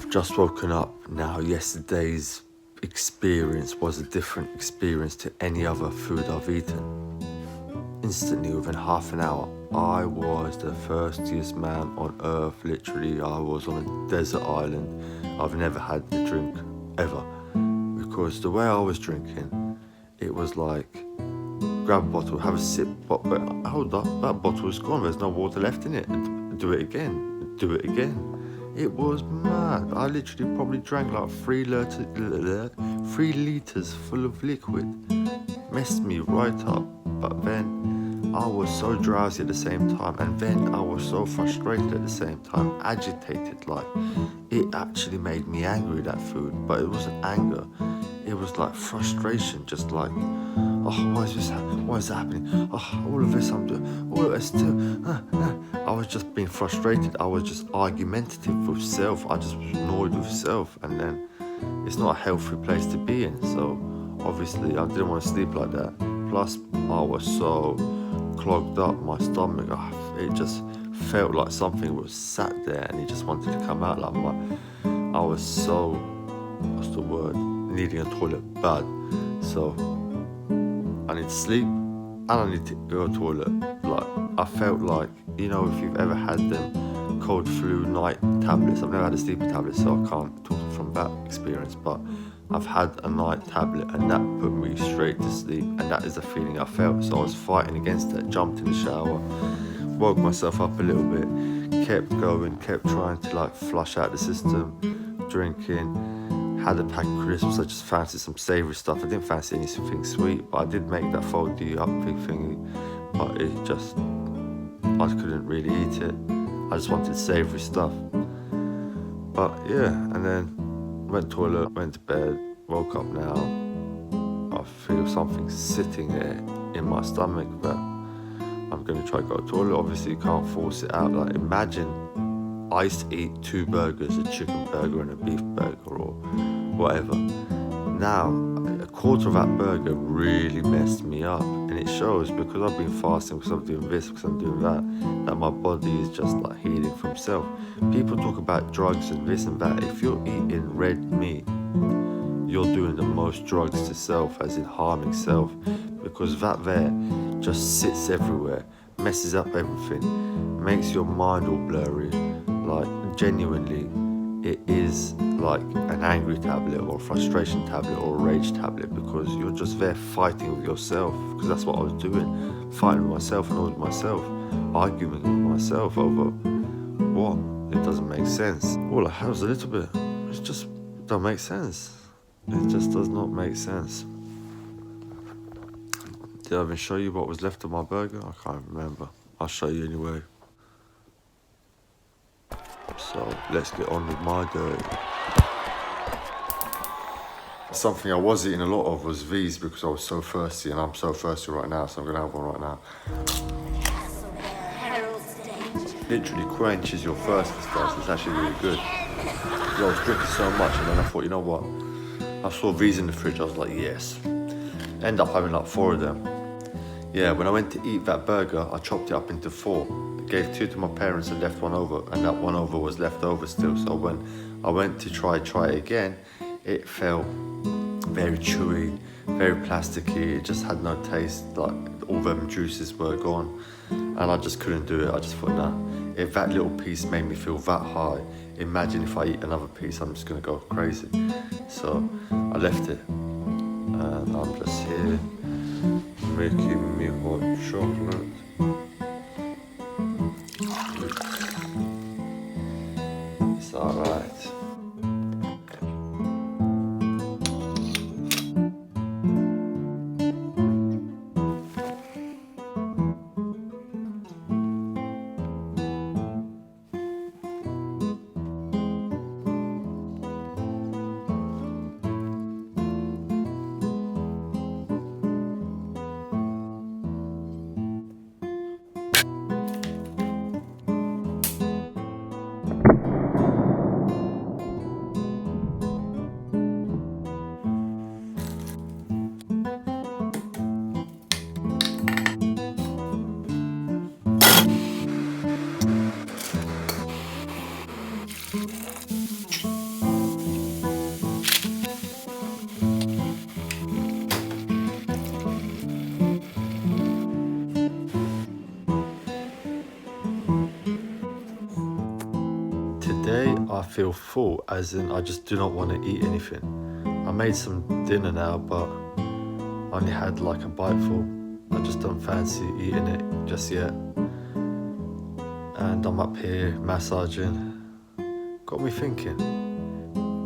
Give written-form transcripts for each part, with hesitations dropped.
I've just woken up now. Yesterday's experience was a different experience to any other food I've eaten. Instantly, within half an hour, I was the thirstiest man on earth. Literally, I was on a desert island. I've never had a drink ever, because the way I was drinking, it was like, grab a bottle, have a sip, but hold up, that bottle is gone, there's no water left in it. Do it again, do it again. It was mad. I literally probably drank like 3 litres full of liquid. Messed me right up. But then I was so drowsy at the same time, and then I was so frustrated at the same time, agitated. Like, it actually made me angry, that food. But it wasn't anger, it was like frustration, just like, oh, why is happening? Oh, all of this I'm doing, all of this too. I was just being frustrated. I was just argumentative with self. I just was annoyed with self, and then it's not a healthy place to be in. So obviously I didn't want to sleep like that. Plus I was so clogged up, my stomach, it just felt like something was sat there and it just wanted to come out. Like I was so, what's the word, needing a toilet bad. So I need to sleep and I need to go to the toilet. Like, I felt like, you know, if you've ever had them cold flu night tablets. I've never had a sleeping tablet, so I can't talk from that experience, but I've had a night tablet and that put me straight to sleep, and that is the feeling I felt. So I was fighting against it, jumped in the shower, woke myself up a little bit, kept going, kept trying to like flush out the system, drinking. Had a pack of crisps. I just fancied some savoury stuff. I didn't fancy anything sweet, but I did make that foldy up big thingy, but it just, I couldn't really eat it. I just wanted savoury stuff. But yeah, and then went to the toilet, went to bed, woke up now. I feel something sitting there in my stomach that I'm going to try to go to the toilet. Obviously you can't force it out. Like, imagine I used to eat 2 burgers, a chicken burger and a beef burger or whatever. Now, a quarter of that burger really messed me up, and it shows because I've been fasting, because I'm doing this, because I'm doing that my body is just like healing from self. People talk about drugs and this and that. If you're eating red meat, you're doing the most drugs to self, as in harming self, because that there just sits everywhere, messes up everything, makes your mind all blurry. Like, genuinely, it is like an angry tablet or a frustration tablet or a rage tablet, because you're just there fighting with yourself, because that's what I was doing, fighting with myself and with myself, arguing with myself over what? It doesn't make sense. All I had was a little bit. It just don't make sense. It just does not make sense. Did I even show you what was left of my burger? I can't remember. I'll show you anyway. So let's get on with my day. Something I was eating a lot of was these, because I was so thirsty, and I'm so thirsty right now, so I'm gonna have one right now. Literally quenches your thirst and stuff. It's actually really good. I was drinking so much, and then I thought, you know what? I saw these in the fridge, I was like, yes. End up having like 4 of them. Yeah, when I went to eat that burger, I chopped it up into 4. Gave 2 to my parents and left 1 over, and that 1 over was left over still. So when I went to try it again, it felt very chewy, very plasticky. It just had no taste. Like, all them juices were gone, and I just couldn't do it. I just thought, nah, if that little piece made me feel that high, imagine if I eat another piece, I'm just gonna go crazy. So I left it, and I'm just here making me hot chocolate. It's alright. feel full, as in I just do not want to eat anything. I made some dinner now, but I only had like a bite full. I just don't fancy eating it just yet. And I'm up here massaging. Got me thinking,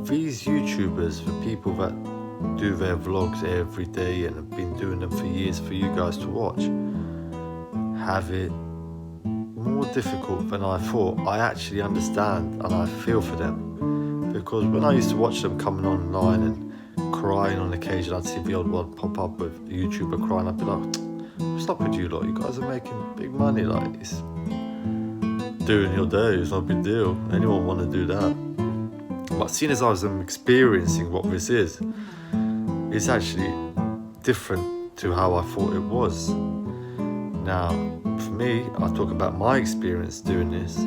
these YouTubers, the people that do their vlogs every day and have been doing them for years for you guys to watch, have it more difficult than I thought. I actually understand and I feel for them, because when I used to watch them coming online and crying on occasion, I'd see the old one pop up with a YouTuber crying. I'd be like, what's up with you lot? You guys are making big money, like it's doing your day, it's no big deal. Anyone want to do that? But seeing as I was experiencing what this is, it's actually different to how I thought it was. Now, for me, I talk about my experience doing this.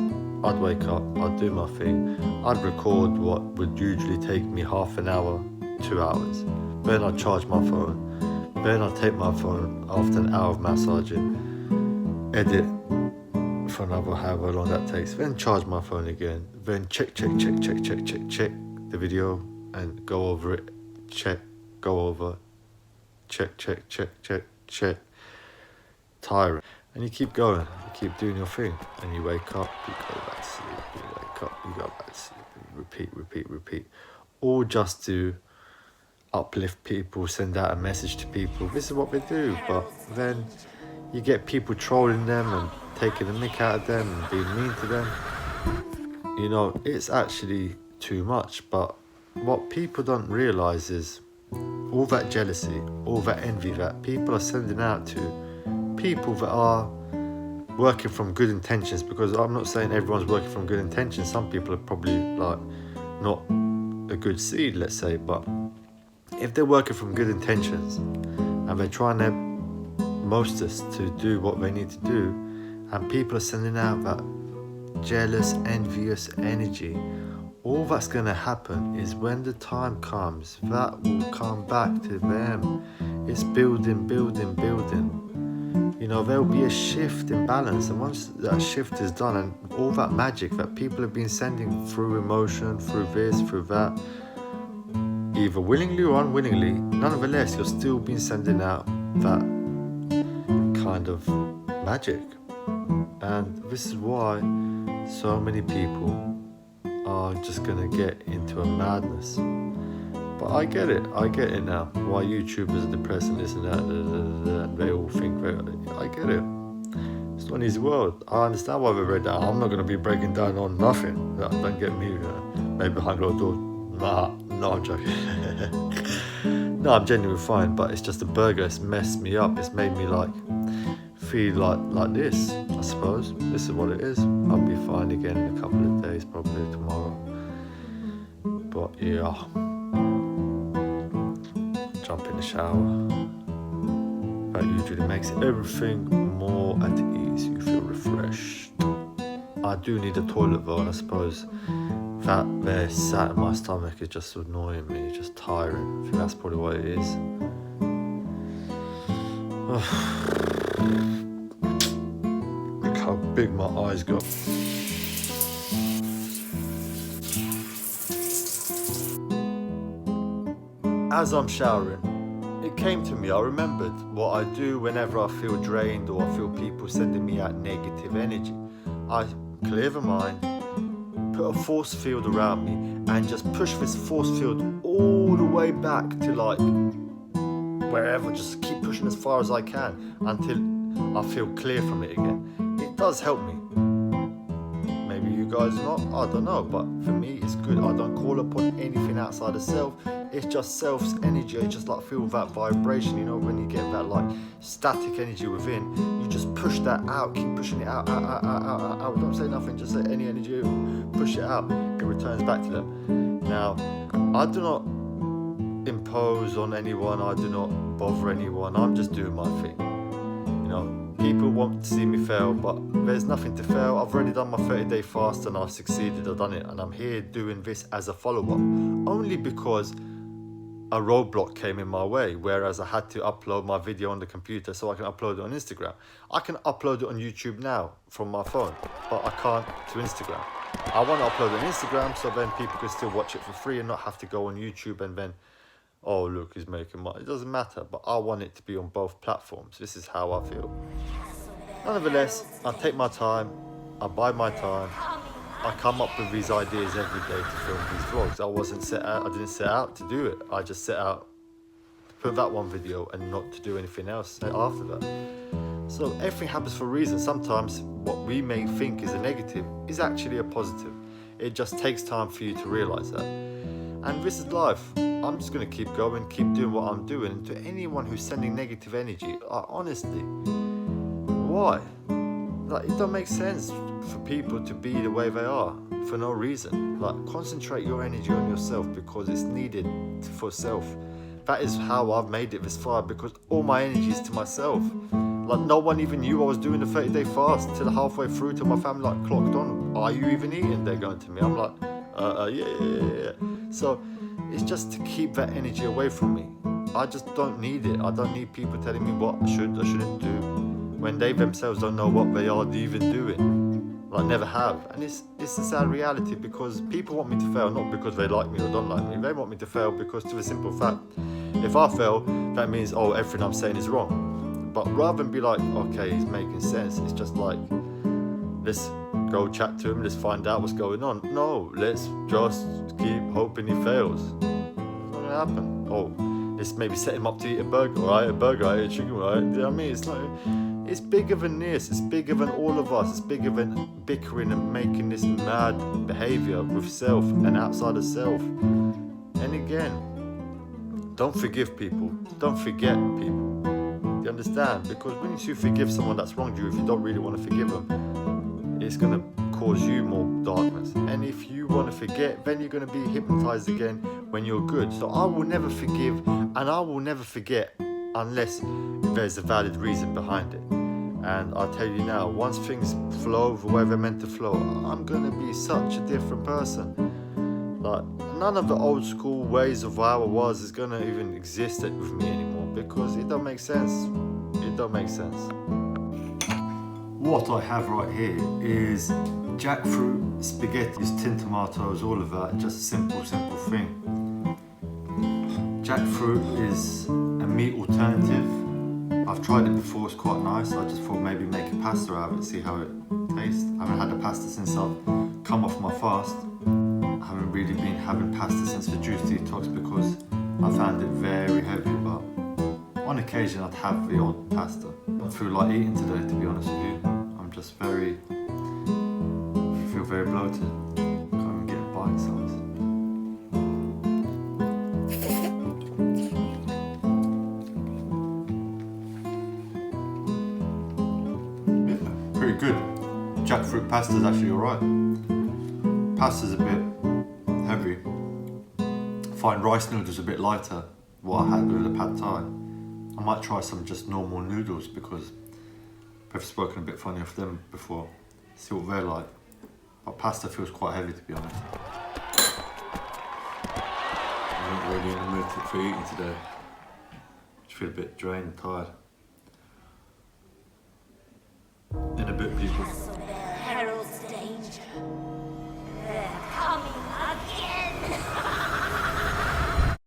I'd wake up, I'd do my thing, I'd record what would usually take me half an hour, 2 hours. Then I'd charge my phone. Then I'd take my phone after an hour of massaging, edit for another however long that takes, then charge my phone again, then check the video and go over it, go over, check, tiring. And you keep going, you keep doing your thing, and you wake up, you go back to sleep, you wake up, you go back to sleep, repeat, all just to uplift people, send out a message to people. This is what they do, but then you get people trolling them and taking the mick out of them and being mean to them. You know, it's actually too much. But what people don't realise is all that jealousy, all that envy that people are sending out to people that are working from good intentions, because I'm not saying everyone's working from good intentions. Some people are probably like not a good seed, let's say, but if they're working from good intentions and they're trying their mostest to do what they need to do, and people are sending out that jealous, envious energy, all that's going to happen is when the time comes, that will come back to them. It's building. You know, there'll be a shift in balance, and once that shift is done, and all that magic that people have been sending through emotion, through this, through that, either willingly or unwillingly, nonetheless, you're still being sending out that kind of magic. And this is why so many people are just gonna get into a madness. But I get it now, why YouTubers are depressed and this and that, and they all think I get it. It's not an easy world. I understand why they read that. I'm not gonna be breaking down on nothing. Don't get me maybe behind closed doors. No, I'm joking. No, I'm genuinely fine, but it's just the burger. It's messed me up. It's made me feel like this, I suppose. This is what it is. I'll be fine again in a couple of days, probably tomorrow. But yeah, jump in the shower. That usually makes everything more at ease. You feel refreshed. I do need a toilet though, and I suppose that there sat in my stomach is just annoying me, just tiring. I think that's probably what it is. Look how big my eyes got. As I'm showering, it came to me, I remembered what I do whenever I feel drained or I feel people sending me out negative energy. I clear the mind, put a force field around me, and just push this force field all the way back to wherever. Just keep pushing as far as I can until I feel clear from it again. It does help me. Maybe you guys not, I don't know, but for me it's good. I don't call upon anything outside of self. It's just self's energy. I just feel that vibration, you know, when you get that static energy within, you just push that out, keep pushing it out. Don't say nothing, just say any energy, push it out, it returns back to them. Now, I do not impose on anyone, I do not bother anyone, I'm just doing my thing. You know, people want to see me fail, but there's nothing to fail. I've already done my 30-day fast and I've succeeded, I've done it, and I'm here doing this as a follow-up, only because a roadblock came in my way, whereas I had to upload my video on the computer so I can upload it on Instagram. I can upload it on YouTube now from my phone, but I can't to Instagram. I want to upload it on Instagram so then people can still watch it for free and not have to go on YouTube and then, oh look, he's making money. It doesn't matter, but I want it to be on both platforms. This is how I feel. Nonetheless, I take my time, I buy my time, I come up with these ideas every day to film these vlogs. I didn't set out to do it. I just set out to put that one video and not to do anything else after that. So everything happens for a reason. Sometimes what we may think is a negative is actually a positive. It just takes time for you to realize that. And this is life. I'm just going to keep going, keep doing what I'm doing. And to anyone who's sending negative energy, honestly, why? Like, it don't make sense for people to be the way they are for no reason. Like, concentrate your energy on yourself because it's needed for self. That is how I've made it this far, because all my energy is to myself. Like, no one even knew I was doing a 30-day fast till halfway through, till my family like clocked on. Are you even eating? They're going to me. I'm like, yeah. So it's just to keep that energy away from me. I just don't need it. I don't need people telling me what I should or shouldn't do when they themselves don't know what they are even doing. Like, never have. And it's a sad reality, because people want me to fail not because they like me or don't like me. They want me to fail because, to a simple fact, if I fail, that means, oh, everything I'm saying is wrong. But rather than be like, okay, he's making sense, it's just like, let's go chat to him, let's find out what's going on. No, let's just keep hoping he fails. It's not gonna happen. Oh, let's maybe set him up to eat a burger. All right, a burger, I eat chicken, right? You know what I mean? It's not. It's bigger than this. It's bigger than all of us. It's bigger than bickering and making this mad behavior with self and outside of self. And again, don't forgive people. Don't forget people. You understand? Because when you forgive someone that's wronged you, if you don't really want to forgive them, it's going to cause you more darkness. And if you want to forget, then you're going to be hypnotized again when you're good. So I will never forgive and I will never forget unless there's a valid reason behind it. And I'll tell you now, once things flow the way they're meant to flow, I'm going to be such a different person. Like, none of the old school ways of how I was is going to even exist with me anymore, because it don't make sense. It don't make sense. What I have right here is jackfruit, spaghetti, tin tomatoes, all of that, just a simple thing. Jackfruit is a meat alternative. I've tried it before, it's quite nice. I just thought maybe make a pasta out of it, see how it tastes. I haven't had a pasta since I've come off my fast. I haven't really been having pasta since the juice detox because I found it very heavy, but on occasion I'd have the odd pasta. I don't feel like eating today, to be honest with you. I'm just I feel very bloated. Can't even get a bite size. Pretty good. Jackfruit pasta is actually alright. Pasta's a bit heavy. I find rice noodles a bit lighter, what I had with the pad thai. I might try some just normal noodles because I've spoken a bit funny of them before. See what they're like. But pasta feels quite heavy, to be honest. I'm not really in the mood for eating today. I just feel a bit drained and tired.